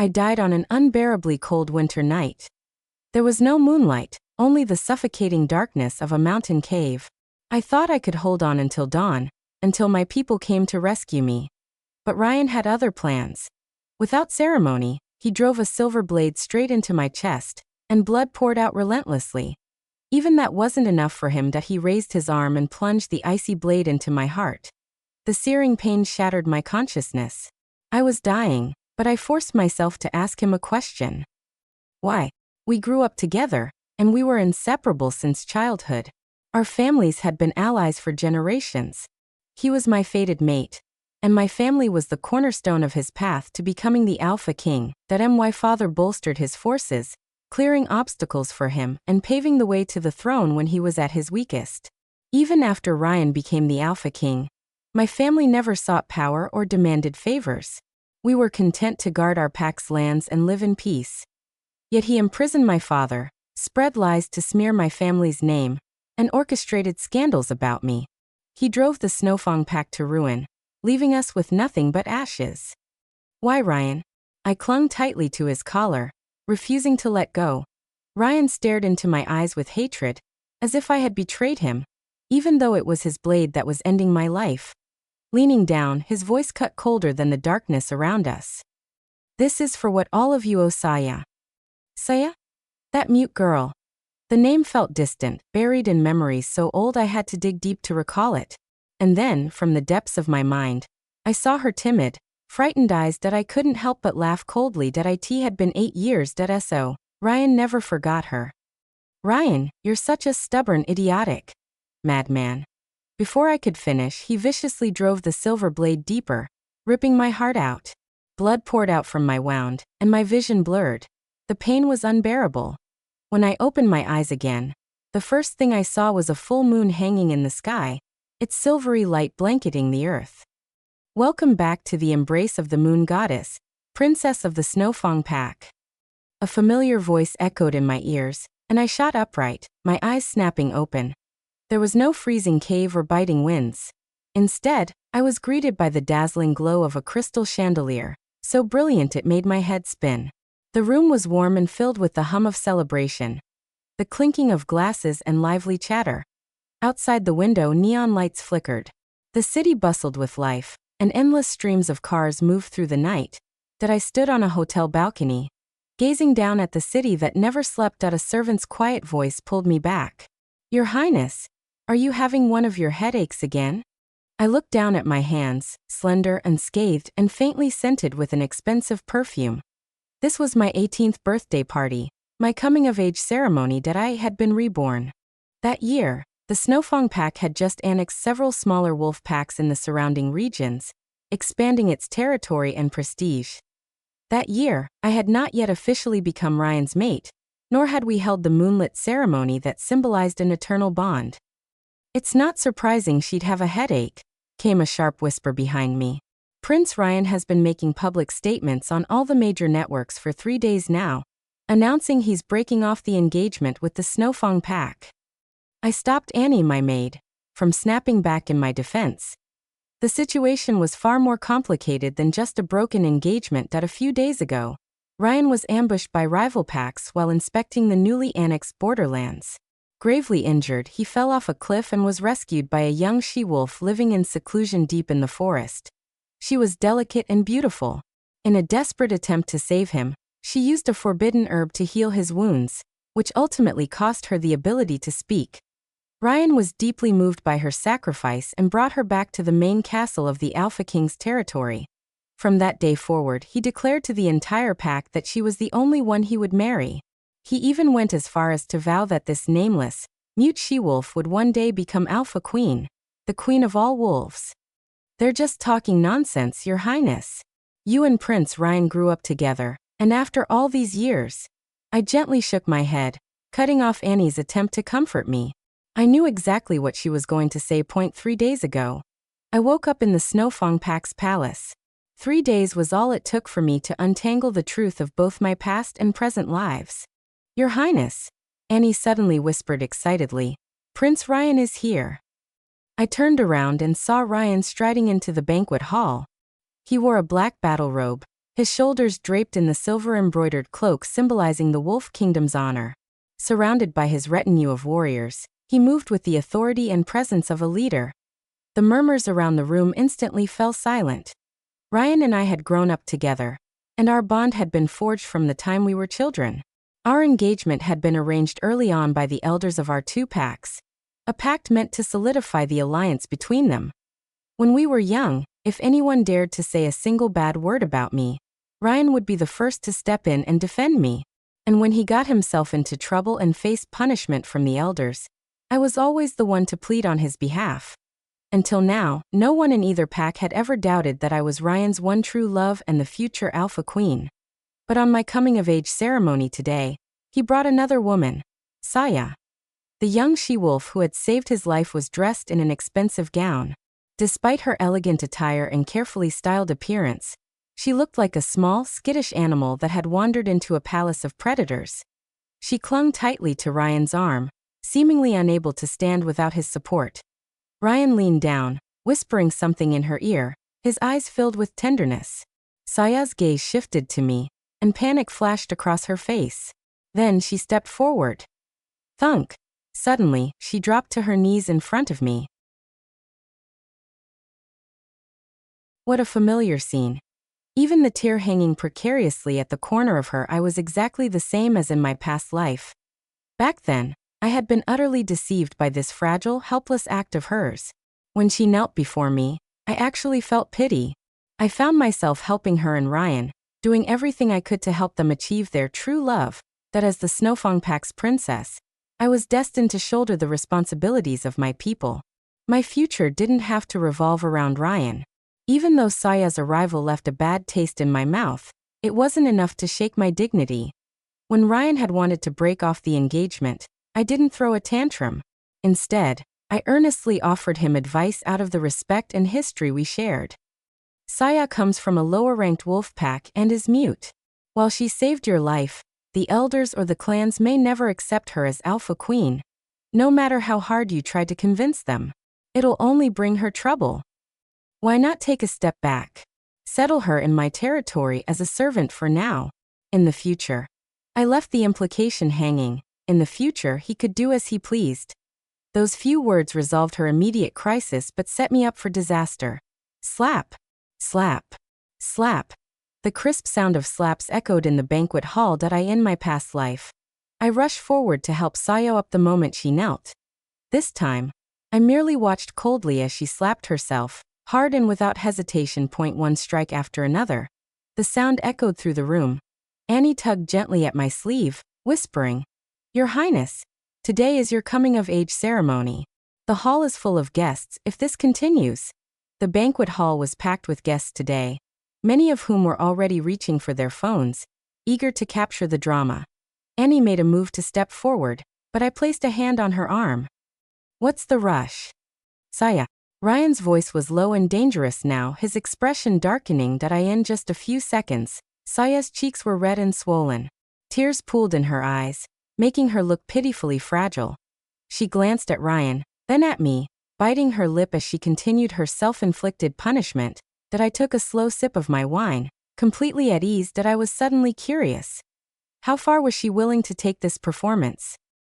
I died on an unbearably cold winter night. There was no moonlight, only the suffocating darkness of a mountain cave. I thought I could hold on until dawn, until my people came to rescue me. But Ryan had other plans. Without ceremony, he drove a silver blade straight into my chest, and blood poured out relentlessly. Even that wasn't enough for him that he raised his arm and plunged the icy blade into my heart. The searing pain shattered my consciousness. I was dying, but I forced myself to ask him a question. Why? We grew up together, and we were inseparable since childhood. Our families had been allies for generations. He was my fated mate, and my family was the cornerstone of his path to becoming the Alpha King. That my father bolstered his forces, clearing obstacles for him and paving the way to the throne when he was at his weakest. Even after Ryan became the Alpha King, my family never sought power or demanded favors. We were content to guard our pack's lands and live in peace. Yet he imprisoned my father, spread lies to smear my family's name, and orchestrated scandals about me. He drove the Snowfang pack to ruin, leaving us with nothing but ashes. Why, Ryan? I clung tightly to his collar, refusing to let go. Ryan stared into my eyes with hatred, as if I had betrayed him, even though it was his blade that was ending my life. Leaning down, his voice cut colder than the darkness around us. This is for what all of you owe Saya. Saya? That mute girl. The name felt distant, buried in memories so old I had to dig deep to recall it. And then, from the depths of my mind, I saw her timid, frightened eyes that I couldn't help but laugh coldly. That it had been 8 years. So, Ryan never forgot her. Ryan, you're such a stubborn, idiotic madman. Before I could finish, he viciously drove the silver blade deeper, ripping my heart out. Blood poured out from my wound, and my vision blurred. The pain was unbearable. When I opened my eyes again, the first thing I saw was a full moon hanging in the sky, its silvery light blanketing the earth. Welcome back to the embrace of the moon goddess, princess of the Snowfang pack. A familiar voice echoed in my ears, and I shot upright, my eyes snapping open. There was no freezing cave or biting winds. Instead, I was greeted by the dazzling glow of a crystal chandelier, so brilliant it made my head spin. The room was warm and filled with the hum of celebration, the clinking of glasses and lively chatter. Outside the window, neon lights flickered. The city bustled with life, and endless streams of cars moved through the night. That I stood on a hotel balcony, gazing down at the city that never slept. A servant's quiet voice pulled me back. Your Highness, are you having one of your headaches again? I looked down at my hands, slender, unscathed, and faintly scented with an expensive perfume. This was my 18th birthday party, my coming-of-age ceremony. That I had been reborn. That year, the Snowfang pack had just annexed several smaller wolf packs in the surrounding regions, expanding its territory and prestige. That year, I had not yet officially become Ryan's mate, nor had we held the moonlit ceremony that symbolized an eternal bond. It's not surprising she'd have a headache, came a sharp whisper behind me. Prince Ryan has been making public statements on all the major networks for 3 days now, announcing he's breaking off the engagement with the Snowfang pack. I stopped Annie, my maid, from snapping back in my defense. The situation was far more complicated than just a broken engagement. That a few days ago, Ryan was ambushed by rival packs while inspecting the newly annexed borderlands. Gravely injured, he fell off a cliff and was rescued by a young she-wolf living in seclusion deep in the forest. She was delicate and beautiful. In a desperate attempt to save him, she used a forbidden herb to heal his wounds, which ultimately cost her the ability to speak. Ryan was deeply moved by her sacrifice and brought her back to the main castle of the Alpha King's territory. From that day forward, he declared to the entire pack that she was the only one he would marry. He even went as far as to vow that this nameless, mute she-wolf would one day become Alpha Queen, the queen of all wolves. They're just talking nonsense, Your Highness. You and Prince Ryan grew up together, and after all these years, I gently shook my head, cutting off Annie's attempt to comfort me. I knew exactly what she was going to say. 3 days ago, I woke up in the Snowfang pack's palace. 3 days was all it took for me to untangle the truth of both my past and present lives. Your Highness, Annie suddenly whispered excitedly, Prince Ryan is here. I turned around and saw Ryan striding into the banquet hall. He wore a black battle robe, his shoulders draped in the silver-embroidered cloak symbolizing the Wolf Kingdom's honor. Surrounded by his retinue of warriors, he moved with the authority and presence of a leader. The murmurs around the room instantly fell silent. Ryan and I had grown up together, and our bond had been forged from the time we were children. Our engagement had been arranged early on by the elders of our two packs, a pact meant to solidify the alliance between them. When we were young, if anyone dared to say a single bad word about me, Ryan would be the first to step in and defend me. And when he got himself into trouble and faced punishment from the elders, I was always the one to plead on his behalf. Until now, no one in either pack had ever doubted that I was Ryan's one true love and the future Alpha Queen. But on my coming-of-age ceremony today, he brought another woman, Saya. The young she-wolf who had saved his life was dressed in an expensive gown. Despite her elegant attire and carefully styled appearance, she looked like a small, skittish animal that had wandered into a palace of predators. She clung tightly to Ryan's arm, seemingly unable to stand without his support. Ryan leaned down, whispering something in her ear, his eyes filled with tenderness. Saya's gaze shifted to me, and panic flashed across her face. Then she stepped forward. Thunk! Suddenly, she dropped to her knees in front of me. What a familiar scene. Even the tear hanging precariously at the corner of her eye was exactly the same as in my past life. Back then, I had been utterly deceived by this fragile, helpless act of hers. When she knelt before me, I actually felt pity. I found myself helping her and Ryan, doing everything I could to help them achieve their true love, that as the Snowfang Pack's princess, I was destined to shoulder the responsibilities of my people. My future didn't have to revolve around Ryan. Even though Saya's arrival left a bad taste in my mouth, it wasn't enough to shake my dignity. When Ryan had wanted to break off the engagement, I didn't throw a tantrum. Instead, I earnestly offered him advice out of the respect and history we shared. Saya comes from a lower-ranked wolf pack and is mute. While she saved your life, the elders or the clans may never accept her as Alpha Queen. No matter how hard you try to convince them, it'll only bring her trouble. Why not take a step back? Settle her in my territory as a servant for now. In the future. I left the implication hanging. In the future, he could do as he pleased. Those few words resolved her immediate crisis but set me up for disaster. Slap. Slap. Slap. The crisp sound of slaps echoed in the banquet hall that I in my past life. I rushed forward to help Sayo up the moment she knelt. This time, I merely watched coldly as she slapped herself, hard and without hesitation, one strike after another. The sound echoed through the room. Annie tugged gently at my sleeve, whispering, "Your Highness, today is your coming-of-age ceremony. The hall is full of guests if this continues." The banquet hall was packed with guests today, many of whom were already reaching for their phones, eager to capture the drama. Annie made a move to step forward, but I placed a hand on her arm. "What's the rush?" "Saya." Ryan's voice was low and dangerous now, his expression darkening that in just a few seconds. Saya's cheeks were red and swollen. Tears pooled in her eyes, making her look pitifully fragile. She glanced at Ryan, then at me, biting her lip as she continued her self-inflicted punishment. That I took a slow sip of my wine, completely at ease that I was suddenly curious. How far was she willing to take this performance?